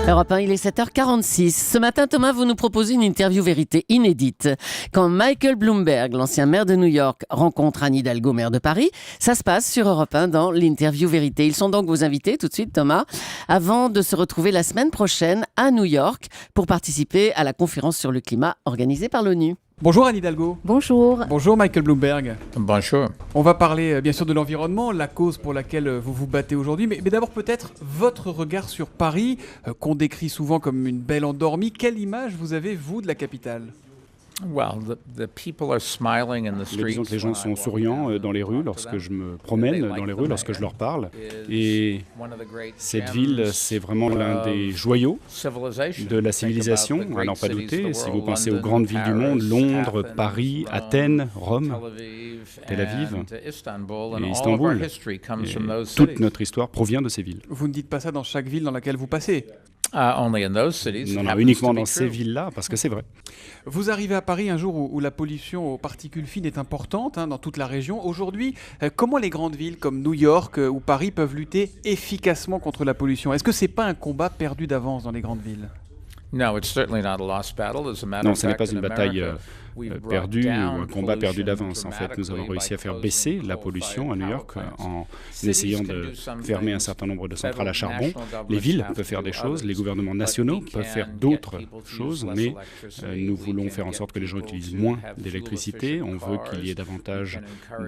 Europe 1, il est 7h46. Ce matin, Thomas, vous nous proposez une interview vérité inédite. Quand Michael Bloomberg, l'ancien maire de New York, rencontre Anne Hidalgo, maire de Paris, ça se passe sur Europe 1 dans l'interview vérité. Ils sont donc vos invités tout de suite, Thomas, avant de se retrouver la semaine prochaine à New York pour participer à la conférence sur le climat organisée par l'ONU. Bonjour Anne Hidalgo. Bonjour. Bonjour Michael Bloomberg. Bonjour. On va parler bien sûr de l'environnement, la cause pour laquelle vous vous battez aujourd'hui, mais d'abord peut-être votre regard sur Paris, qu'on décrit souvent comme une belle endormie. Quelle image vous avez, vous, de la capitale ? Disons que les gens sont souriants dans les rues lorsque je me promène dans les rues, lorsque je leur parle. Et cette ville, c'est vraiment l'un des joyaux de la civilisation, à n'en pas douter. Si vous pensez aux grandes villes du monde, Londres, Paris, Athènes, Rome, Tel Aviv et Istanbul. Et toute notre histoire provient de ces villes. Vous ne dites pas ça dans chaque ville dans laquelle vous passez ? Non, uniquement dans ces villes-là, parce que c'est vrai. Vous arrivez à Paris un jour où la pollution aux particules fines est importante dans toute la région. Aujourd'hui, comment les grandes villes comme New York ou Paris peuvent lutter efficacement contre la pollution ? Est-ce que ce n'est pas un combat perdu d'avance dans les grandes villes ? Non, ce n'est pas une bataille perdue ou un combat perdu d'avance. En fait, nous avons réussi à faire baisser la pollution à New York en essayant de fermer un certain nombre de centrales à charbon. Les villes peuvent faire des choses, les gouvernements nationaux peuvent faire d'autres choses, mais nous voulons faire en sorte que les gens utilisent moins d'électricité. On veut qu'il y ait davantage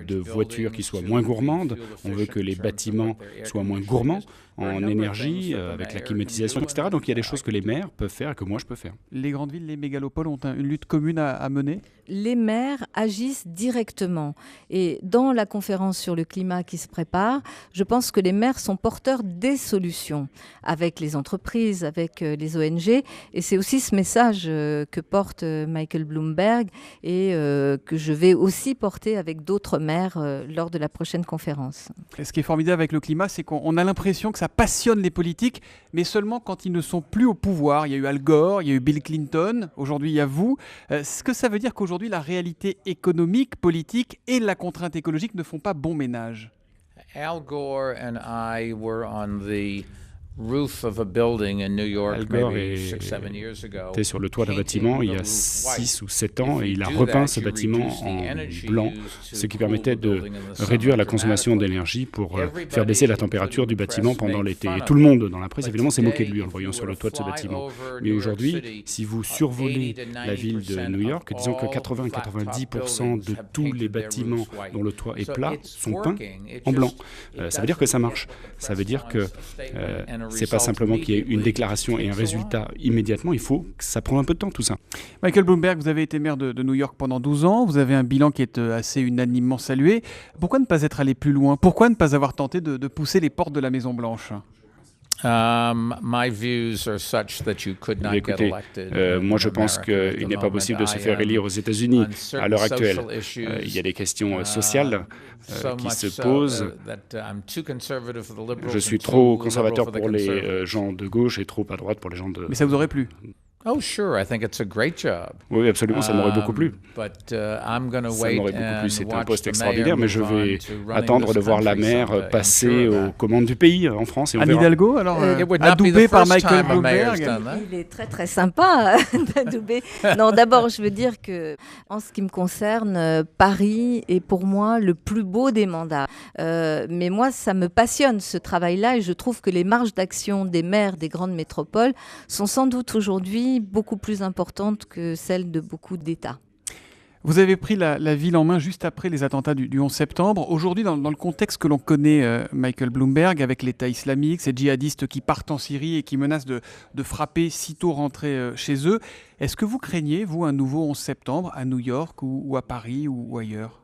de voitures qui soient moins gourmandes. On veut que les bâtiments soient moins gourmands en énergie, avec la climatisation, etc. Donc il y a des choses que les maires peuvent faire et que moi je peux faire. Les grandes villes, les mégalopoles ont une lutte commune à mener ? Les maires agissent directement. Et dans la conférence sur le climat qui se prépare, je pense que les maires sont porteurs des solutions avec les entreprises, avec les ONG. Et c'est aussi ce message que porte Michael Bloomberg et que je vais aussi porter avec d'autres maires lors de la prochaine conférence. Et ce qui est formidable avec le climat, c'est qu'on a l'impression que ça passionne les politiques, mais seulement quand ils ne sont plus au pouvoir. Il y a eu Al Gore, il y a eu Bill Clinton, aujourd'hui il y a vous. Est-ce que ça veut dire qu'aujourd'hui la réalité économique, politique et la contrainte écologique ne font pas bon ménage ? Al Gore and I were on the roof of a building in New York Al Gore maybe 6-7 years ago. était sur le toit d'un bâtiment il y a 6 ou 7 ans et il a repeint ce bâtiment en blanc, ce qui permettait de réduire la consommation d'énergie pour faire baisser la température du bâtiment pendant l'été. Et tout le monde dans la presse, évidemment, s'est moqué de lui en le voyant sur le toit de ce bâtiment. Mais aujourd'hui, si vous survolez la ville de New York, disons que 80-90% de tous les bâtiments dont le toit est plat sont peints en blanc. Ça veut dire que ça marche. Ça veut dire que c'est pas simplement qu'il y ait une déclaration et un résultat immédiatement, il faut que ça prenne un peu de temps tout ça. Michael Bloomberg, vous avez été maire de New York pendant 12 ans, vous avez un bilan qui est assez unanimement salué. Pourquoi ne pas être allé plus loin ? Pourquoi ne pas avoir tenté de pousser les portes de la Maison-Blanche ? Écoutez, moi je pense qu'il n'est pas possible de se faire élire aux États-Unis à l'heure actuelle. Il y a des questions sociales qui se posent. Je suis trop conservateur pour les gens de gauche et trop à droite pour les gens de... Mais ça vous aurait plu ? Oui, absolument, ça m'aurait beaucoup plu. Ça m'aurait beaucoup plu, c'est un poste extraordinaire, mais je vais attendre de voir la mer passer aux commandes du pays en France et on Anne verra. Hidalgo, alors adoubée par Michael Bloomberg. Il est très très sympa d'adoubé. Non, d'abord je veux dire que en ce qui me concerne, Paris est pour moi le plus beau des mandats. Mais moi ça me passionne ce travail-là et je trouve que les marges d'action des maires des grandes métropoles sont sans doute aujourd'hui beaucoup plus importante que celle de beaucoup d'États. Vous avez pris la ville en main juste après les attentats du 11 septembre. Aujourd'hui, dans le contexte que l'on connaît, Michael Bloomberg, avec l'État islamique, ces djihadistes qui partent en Syrie et qui menacent de frapper sitôt rentrés chez eux, est-ce que vous craignez, vous, un nouveau 11 septembre à New York ou à Paris ou ailleurs ?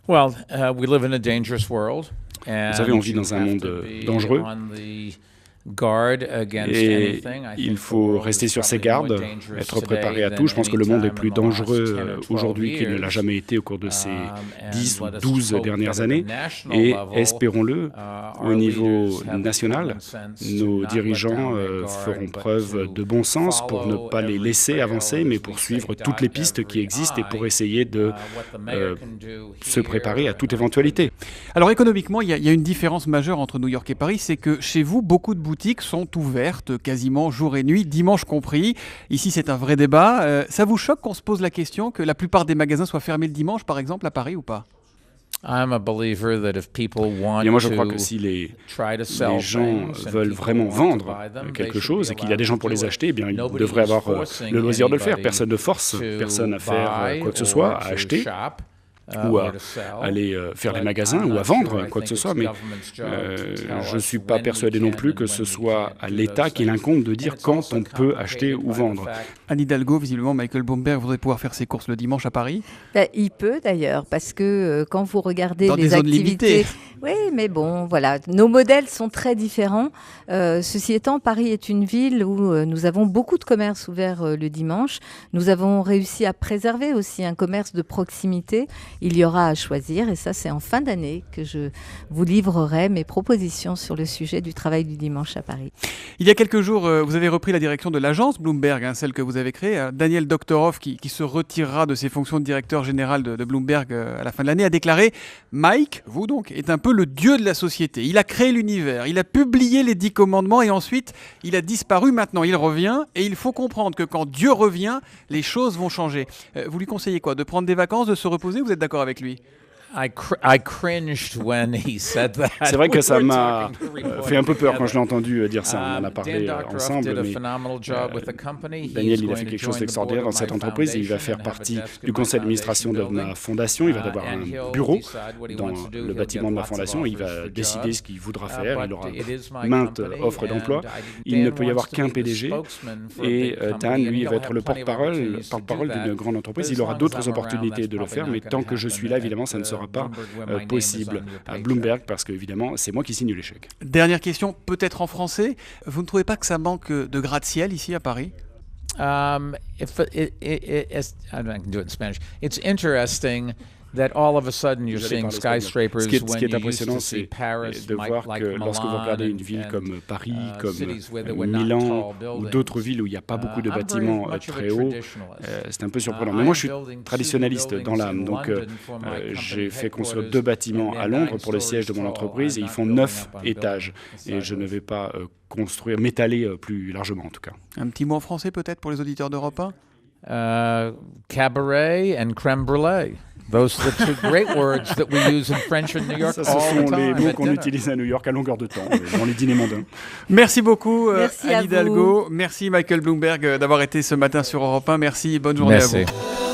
We live in a dangerous world. Vous savez, on vit dans un monde dangereux. Et il faut rester sur ses gardes, être préparé à tout. Je pense que le monde est plus dangereux aujourd'hui qu'il ne l'a jamais été au cours de ces 10 ou 12 dernières années. Et espérons-le, au niveau national, nos dirigeants feront preuve de bon sens pour ne pas les laisser avancer, mais pour suivre toutes les pistes qui existent et pour essayer de se préparer à toute éventualité. Alors économiquement, il y a une différence majeure entre New York et Paris, c'est que chez vous, beaucoup de boutiques boutiques sont ouvertes quasiment jour et nuit, dimanche compris. Ici, c'est un vrai débat. Ça vous choque qu'on se pose la question que la plupart des magasins soient fermés le dimanche, par exemple, à Paris ou pas ? Et moi, je crois que si les gens veulent vraiment vendre quelque chose et qu'il y a des gens pour les acheter, eh bien, ils devraient avoir le loisir de le faire. Personne ne force personne à faire quoi que ce soit, à acheter ou à aller faire les magasins ou à vendre quoi que ce soit, mais je ne suis pas persuadé non plus que ce soit à l'État qu'il incombe de dire quand on peut acheter ou vendre. Anne Hidalgo, visiblement, Michael Bloomberg voudrait pouvoir faire ses courses le dimanche à Paris. Il peut d'ailleurs, parce que quand vous regardez dans les des zones activités... limitées. Oui, mais bon, voilà, nos modèles sont très différents. Ceci étant, Paris est une ville où nous avons beaucoup de commerces ouverts le dimanche. Nous avons réussi à préserver aussi un commerce de proximité. Il y aura à choisir, et ça c'est en fin d'année que je vous livrerai mes propositions sur le sujet du travail du dimanche à Paris. Il y a quelques jours, vous avez repris la direction de l'agence Bloomberg, celle que vous avez créée. Daniel Doctorow, qui se retirera de ses fonctions de directeur général de Bloomberg à la fin de l'année, a déclaré « Mike, vous donc, est un peu le dieu de la société. Il a créé l'univers, il a publié les 10 commandements et ensuite il a disparu. Maintenant il revient et il faut comprendre que quand Dieu revient, les choses vont changer. » Vous lui conseillez quoi ? De prendre des vacances, de se reposer ? Vous êtes d'accord avec lui ? C'est vrai que ça m'a fait un peu peur quand je l'ai entendu dire ça. On en a parlé ensemble, mais Daniel, il a fait quelque chose d'extraordinaire dans cette entreprise et il va faire partie du conseil d'administration de ma fondation. Il va avoir un bureau dans le bâtiment de ma fondation et il va décider ce qu'il voudra faire. Il aura maintes offres d'emploi. Il ne peut y avoir qu'un PDG et Dan, lui, va être le porte-parole d'une grande entreprise. Il aura d'autres opportunités de le faire, mais tant que je suis là, évidemment, ça ne sera pas possible à Bloomberg parce que évidemment c'est moi qui signe le chèque. Dernière question, peut-être en français. Vous ne trouvez pas que ça manque de gratte-ciel ici à Paris? I can do it in Spanish. It's interesting that all of a sudden you're seeing skyscrapers ce qui est when you impressionnant, used to see c'est Paris, de voir like que lorsque vous regardez une ville comme Paris, comme Milan ou d'autres villes où il n'y a pas beaucoup de bâtiments très hauts, c'est un peu surprenant. Mais moi, je suis traditionnaliste dans l'âme, donc j'ai fait construire 2 bâtiments à Londres pour le siège de mon entreprise et ils font 9 étages. Et je ne vais pas m'étaler plus largement en tout cas. Un petit mot en français peut-être pour les auditeurs d'Europe 1 ? Cabaret and crème brûlée. Those are the 2 great words that we use in French in New York all the time. Ce sont les mots qu'on utilise à New York à longueur de temps, dans les dîners mondains. Merci beaucoup, Merci Anne Hidalgo. Merci, Michael Bloomberg, d'avoir été ce matin sur Europe 1. Merci, bonne journée à vous.